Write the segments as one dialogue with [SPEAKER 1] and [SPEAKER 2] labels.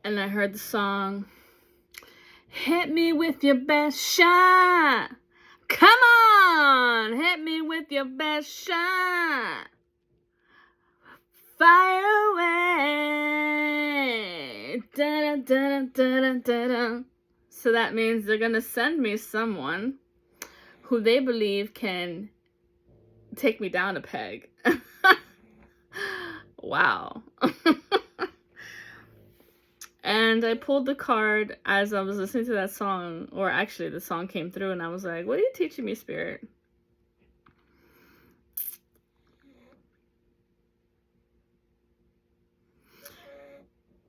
[SPEAKER 1] and I heard the song, hit me with your best shot. Come on, hit me with your best shot. Fire away. Da, da, da, da, da, da. So that means they're gonna send me someone who they believe can take me down a peg. Wow. And I pulled the card as I was listening to that song, or actually the song came through, and I was like, what are you teaching me, Spirit?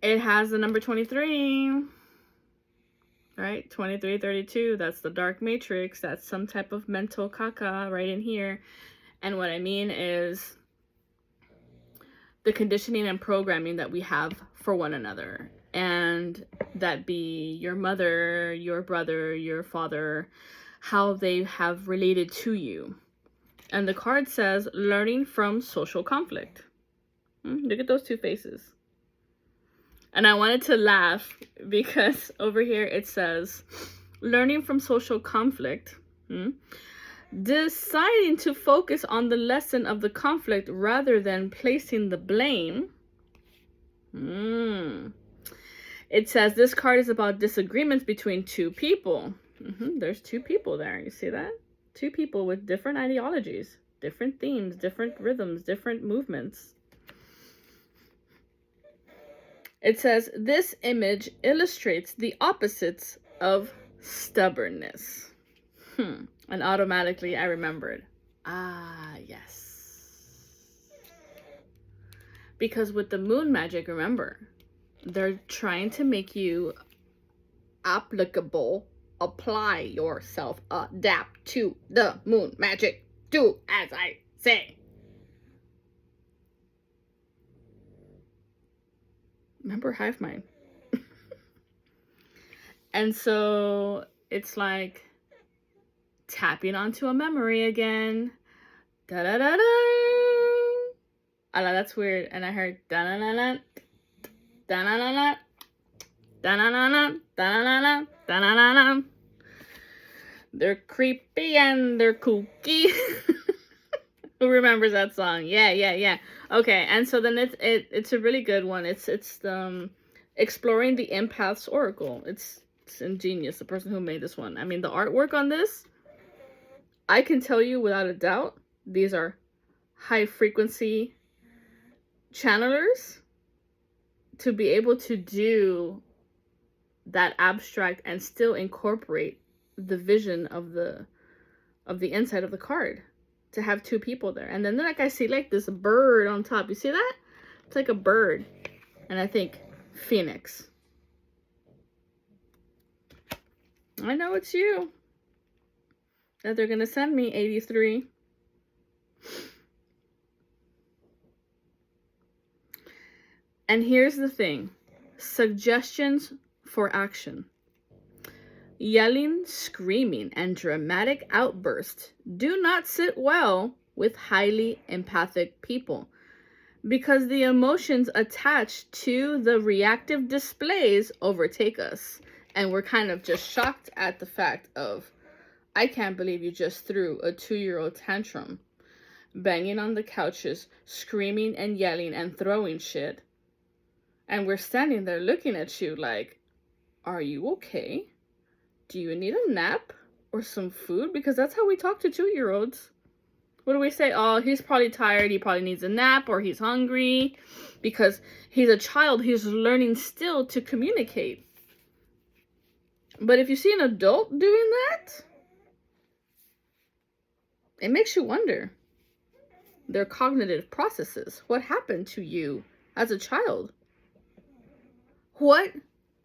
[SPEAKER 1] It has the number 23, right? 2332, that's the dark matrix. That's some type of mental caca right in here. And what I mean is the conditioning and programming that we have for one another. And that be your mother, your brother, your father, how they have related to you. And the card says, learning from social conflict. Look at those two faces. And I wanted to laugh because over here it says, learning from social conflict, deciding to focus on the lesson of the conflict rather than placing the blame. It says this card is about disagreements between two people. There's two people there. You see that? Two people with different ideologies, different themes, different rhythms, different movements. It says this image illustrates the opposites of stubbornness. And automatically I remembered. Ah, yes. Because with the moon magic, remember, they're trying to make you applicable, apply yourself, adapt to the moon magic. Do as I say. Remember hive mind. And so it's like tapping onto a memory again. Da da da da. That's weird. And I heard da da da da. Da na na na, da na na na, da na na, da na na na. They're creepy and they're kooky. Who remembers that song? Yeah. Okay, and so then it's a really good one. It's exploring the empath's oracle. It's ingenious. The person who made this one. I mean, the artwork on this, I can tell you without a doubt, these are high frequency channelers. To be able to do that abstract and still incorporate the vision of the inside of the card, to have two people there. And then like I see like this bird on top. You see that? It's like a bird. And I think Phoenix. I know it's you that they're gonna send me, 83. And here's the thing. Suggestions for action. Yelling, screaming, and dramatic outbursts do not sit well with highly empathic people because the emotions attached to the reactive displays overtake us. And we're kind of just shocked at the fact of, I can't believe you just threw a 2-year-old tantrum, banging on the couches, screaming and yelling and throwing shit. And we're standing there looking at you like, are you okay? Do you need a nap or some food? Because that's how we talk to 2-year-olds. What do we say? Oh, he's probably tired. He probably needs a nap, or he's hungry. Because he's a child. He's learning still to communicate. But if you see an adult doing that, it makes you wonder their cognitive processes. What happened to you as a child? What?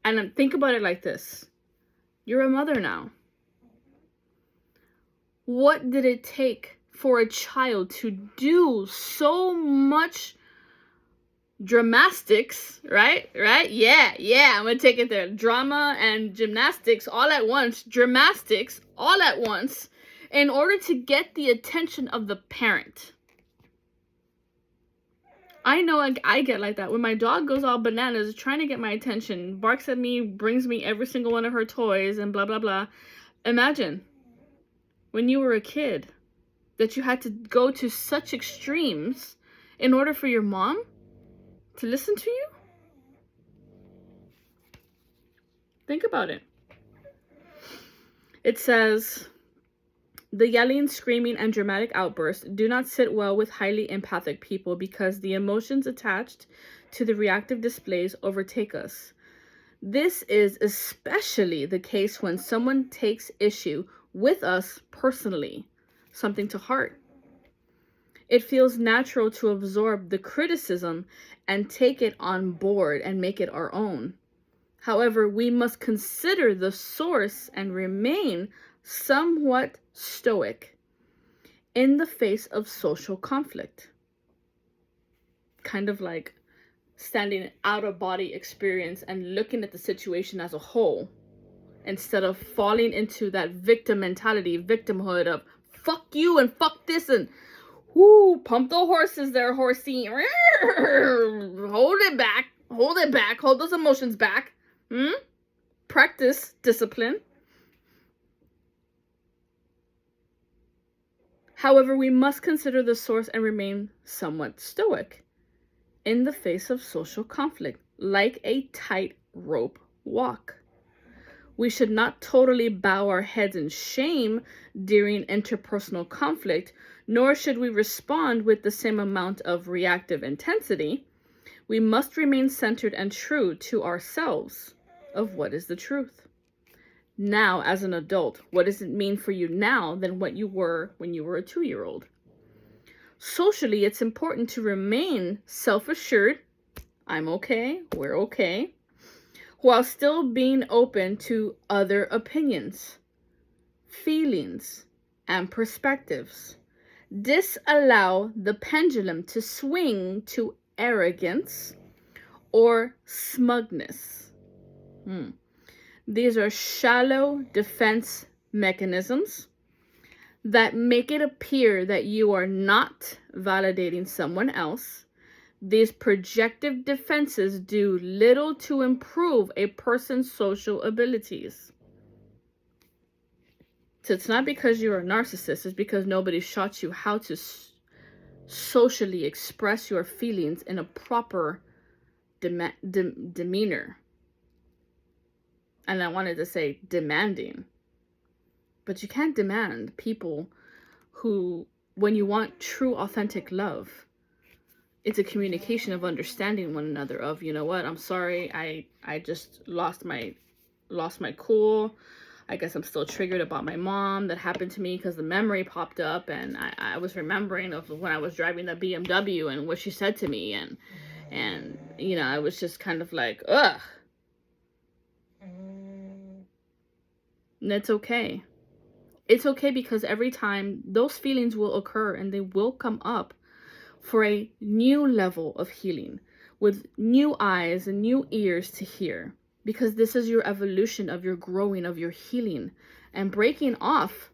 [SPEAKER 1] And think about it like this. You're a mother now. What did it take for a child to do so much dramatics, right? Yeah, I'm gonna take it there. Drama and gymnastics all at once, dramatics all at once, in order to get the attention of the parent. I know I get like that. When my dog goes all bananas trying to get my attention, barks at me, brings me every single one of her toys and blah, blah, blah. Imagine when you were a kid that you had to go to such extremes in order for your mom to listen to you. Think about it. It says, the yelling, screaming, and dramatic outbursts do not sit well with highly empathic people because the emotions attached to the reactive displays overtake us. This is especially the case when someone takes issue with us personally, something to heart. It feels natural to absorb the criticism and take it on board and make it our own. However, we must consider the source and remain somewhat stoic in the face of social conflict. Kind of like standing out of body experience and looking at the situation as a whole instead of falling into that victim mentality, victimhood of fuck you and fuck this and whoo, pump the horses there, horsey. Hold it back, hold those emotions back. Practice discipline. However, we must consider the source and remain somewhat stoic in the face of social conflict, like a tightrope walk. We should not totally bow our heads in shame during interpersonal conflict, nor should we respond with the same amount of reactive intensity. We must remain centered and true to ourselves of what is the truth. Now, as an adult, what does it mean for you now than what you were when you were a 2-year-old? Socially, it's important to remain self-assured, I'm okay, we're okay, while still being open to other opinions, feelings, and perspectives. Disallow the pendulum to swing to arrogance or smugness. These are shallow defense mechanisms that make it appear that you are not validating someone else. These projective defenses do little to improve a person's social abilities. So it's not because you're a narcissist, it's because nobody taught you how to socially express your feelings in a proper demeanor. And I wanted to say demanding. But you can't demand people who, when you want true, authentic love, it's a communication of understanding one another of, you know what, I'm sorry, I just lost my cool. I guess I'm still triggered about my mom. That happened to me because the memory popped up and I was remembering of when I was driving the BMW and what she said to me. And you know, I was just kind of like, ugh. And it's okay. It's okay because every time those feelings will occur and they will come up for a new level of healing with new eyes and new ears to hear, because this is your evolution of your growing, of your healing and breaking off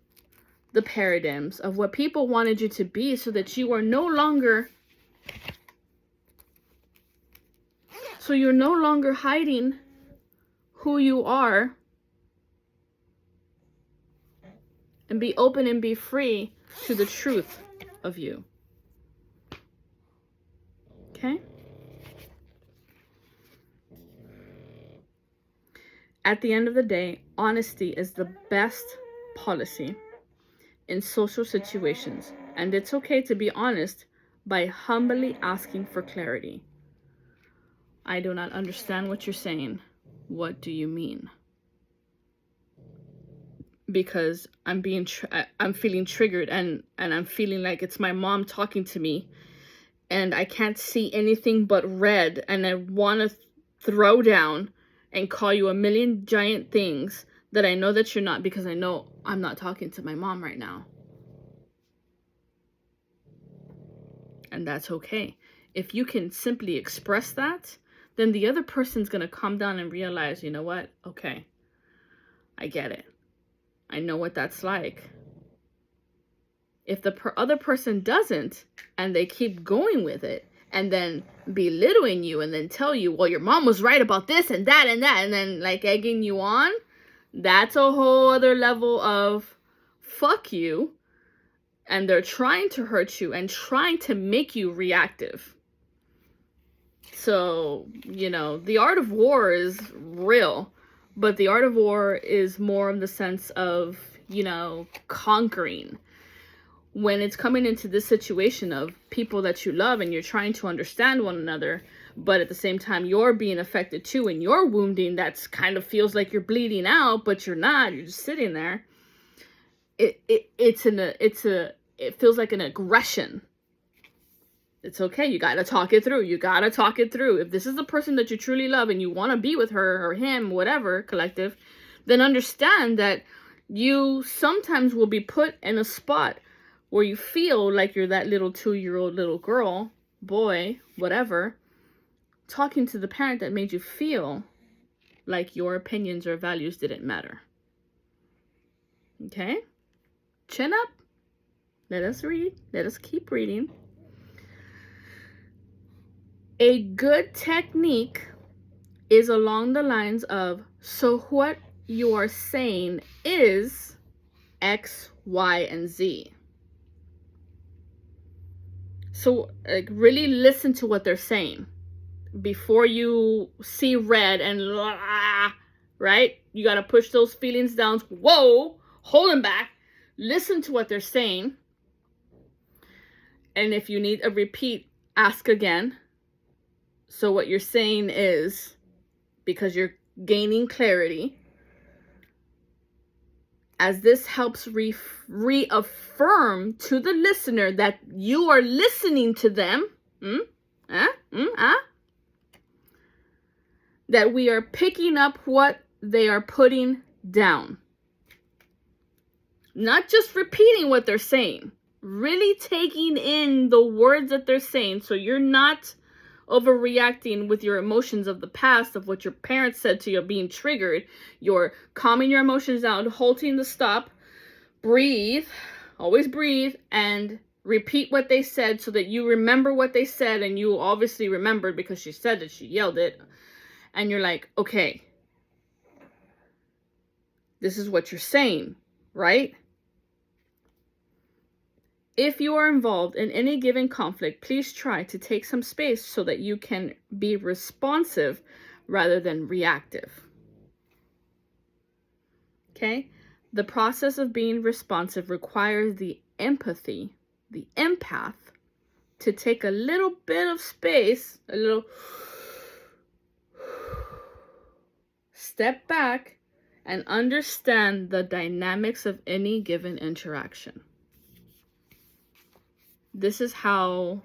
[SPEAKER 1] the paradigms of what people wanted you to be so that you are no longer, so you're no longer hiding who you are, and be open and be free to the truth of you. Okay? At the end of the day, honesty is the best policy in social situations, and it's okay to be honest by humbly asking for clarity. I do not understand what you're saying. What do you mean? Because I'm feeling triggered and I'm feeling like it's my mom talking to me and I can't see anything but red and I want to throw down and call you a million giant things that I know that you're not, because I know I'm not talking to my mom right now. And that's okay. If you can simply express that, then the other person's going to calm down and realize, you know what? Okay, I get it. I know what that's like. If the other person doesn't and they keep going with it and then belittling you and then tell you, well, your mom was right about this and that, and then like egging you on, that's a whole other level of fuck you. And they're trying to hurt you and trying to make you reactive. So, the art of war is real, but the art of war is more in the sense of, conquering. When it's coming into this situation of people that you love and you're trying to understand one another, but at the same time you're being affected too and you're wounding, that's kind of feels like you're bleeding out, but you're not, you're just sitting there. It feels like an aggression. It's okay. You got to talk it through. If this is the person that you truly love and you want to be with her or him, whatever, collective, then understand that you sometimes will be put in a spot where you feel like you're that little 2-year-old little girl, boy, whatever, talking to the parent that made you feel like your opinions or values didn't matter. Okay? Chin up. Let us read. Let us keep reading. A good technique is along the lines of, so what you are saying is X, Y, and Z. So really listen to what they're saying before you see red and right? You got to push those feelings down. Whoa, hold them back. Listen to what they're saying. And if you need a repeat, ask again. So what you're saying is, because you're gaining clarity, as this helps reaffirm to the listener that you are listening to them, that we are picking up what they are putting down. Not just repeating what they're saying, really taking in the words that they're saying, so you're not overreacting with your emotions of the past, of what your parents said to you, being triggered. You're calming your emotions down, halting the stop, breathe, always breathe, and repeat what they said so that you remember what they said, and you obviously remembered because she said it, she yelled it, and you're like, okay, this is what you're saying, right? If you are involved in any given conflict, please try to take some space so that you can be responsive rather than reactive. Okay? The process of being responsive requires the empathy, the empath, to take a little bit of space, a little step back and understand the dynamics of any given interaction. This is how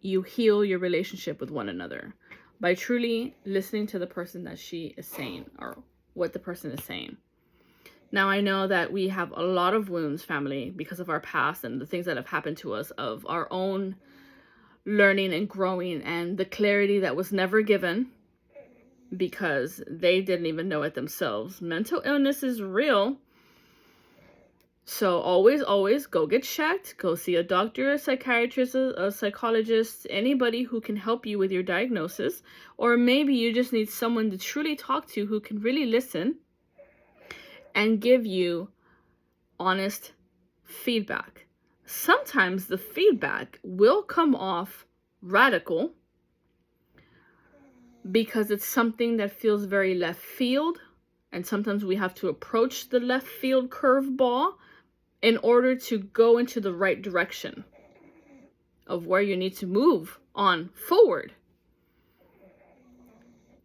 [SPEAKER 1] you heal your relationship with one another, by truly listening to the person that she is saying or what the person is saying. Now, I know that we have a lot of wounds, family, because of our past and the things that have happened to us, of our own learning and growing, and the clarity that was never given because they didn't even know it themselves. Mental illness is real. So always go get checked. Go see a doctor, a psychiatrist, a psychologist, anybody who can help you with your diagnosis. Or maybe you just need someone to truly talk to who can really listen and give you honest feedback. Sometimes the feedback will come off radical because it's something that feels very left field. And sometimes we have to approach the left field curveball in order to go into the right direction of where you need to move on forward.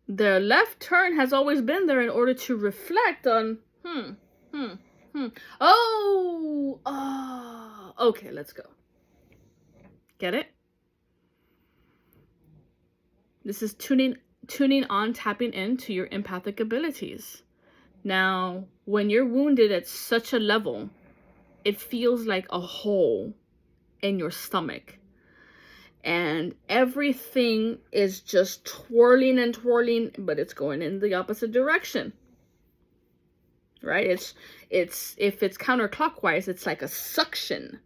[SPEAKER 1] The left turn has always been there in order to reflect on, okay, let's go. Get it? This is tuning on, tapping into your empathic abilities. Now, when you're wounded at such a level, it feels like a hole in your stomach. And everything is just twirling and twirling, but it's going in the opposite direction. Right? It's if it's counterclockwise, it's like a suction.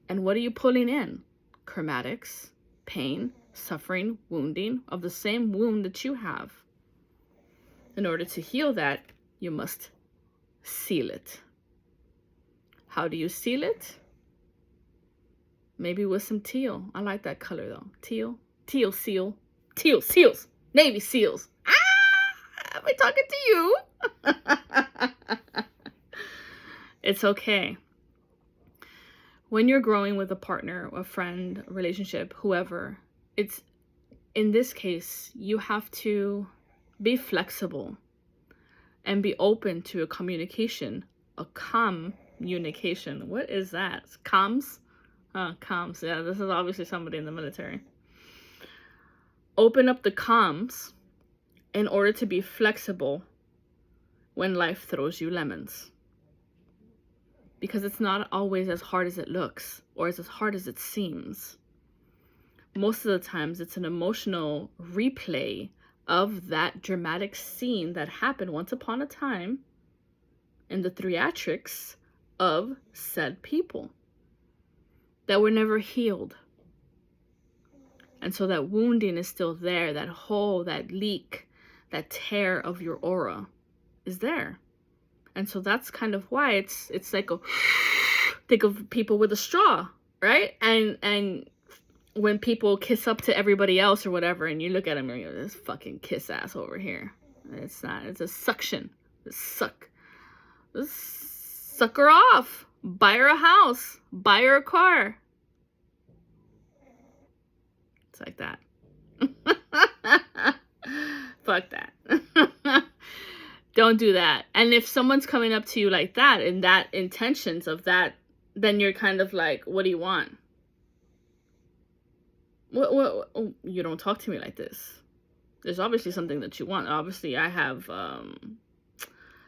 [SPEAKER 1] And what are you pulling in? Chromatics, pain, suffering, wounding of the same wound that you have. In order to heal that, you must seal it. How do you seal it? Maybe with some teal. I like that color though. Teal seal. Teal seals. Navy SEALs. Am I talking to you? It's okay. When you're growing with a partner, a friend, a relationship, whoever, it's, in this case, you have to be flexible and be open to a communication, a communication. What is that? Comms? Comms. Yeah, this is obviously somebody in the military. Open up the comms in order to be flexible when life throws you lemons. Because it's not always as hard as it looks or as hard as it seems. Most of the times it's an emotional replay of that dramatic scene that happened once upon a time in the theatrics of said people that were never healed. And so that wounding is still there, that hole, that leak, that tear of your aura is there. And so that's kind of why it's like think of people with a straw, right? And when people kiss up to everybody else or whatever, and you look at them and you're this fucking kiss ass over here. It's not. It's a suction. Suck her off. Buy her a house. Buy her a car. It's like that. Fuck that. Don't do that. And if someone's coming up to you like that, in that intentions of that, then you're kind of like, what do you want? What? Oh, you don't talk to me like this. There's obviously something that you want. Obviously, I have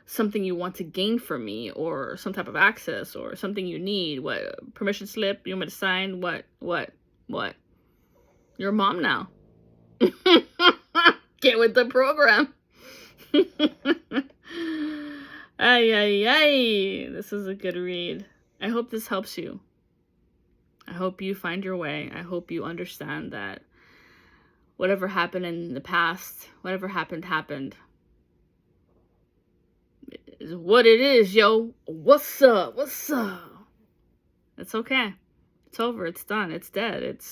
[SPEAKER 1] something you want to gain from me, or some type of access, or something you need. What? Permission slip? You want me to sign? What? You're a mom now. Get with the program. Ay. This is a good read. I hope this helps you. I hope you find your way. I hope you understand that whatever happened in the past, whatever happened. Is what it is, yo. What's up? It's okay. It's over. It's done. It's dead. It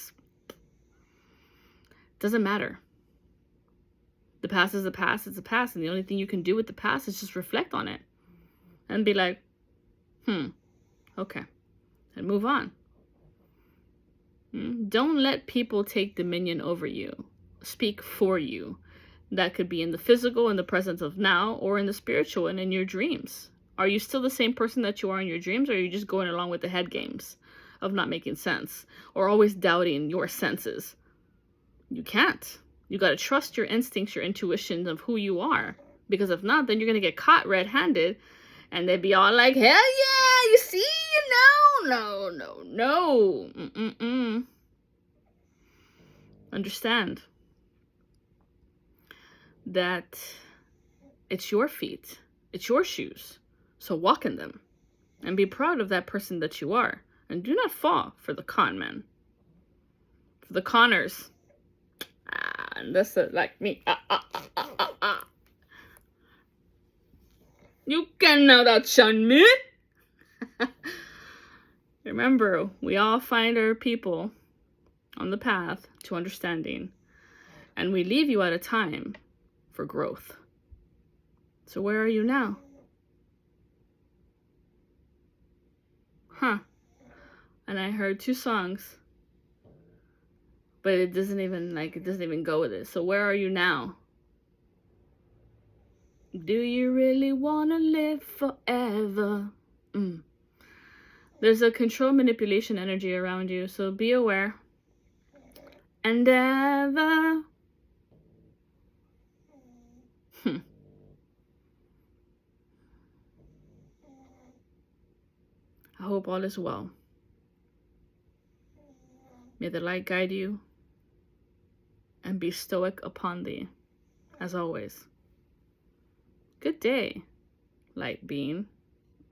[SPEAKER 1] doesn't matter. The past is the past. It's the past. And the only thing you can do with the past is just reflect on it. And be like, okay. And move on. Don't let people take dominion over you. Speak for you. That could be in the physical, in the presence of now, or in the spiritual and in your dreams. Are you still the same person that you are in your dreams, or are you just going along with the head games of not making sense, or always doubting your senses? You can't. You got to trust your instincts, your intuition of who you are. Because if not, then you're going to get caught red-handed, and they'd be all like, hell yeah, you see, you know, no. Understand that it's your feet, it's your shoes, so walk in them, and be proud of that person that you are, and do not fall for the con men, for the conners. And this is like me. You cannot outshine me. Remember, we all find our people on the path to understanding, and we leave you at a time for growth. So where are you now? And I heard 2 songs, but it doesn't even go with it. So where are you now? Do you really want to live forever? There's a control manipulation energy around you, so be aware. And ever. I hope all is well. May the light guide you and be stoic upon thee, as always. Good day, light being.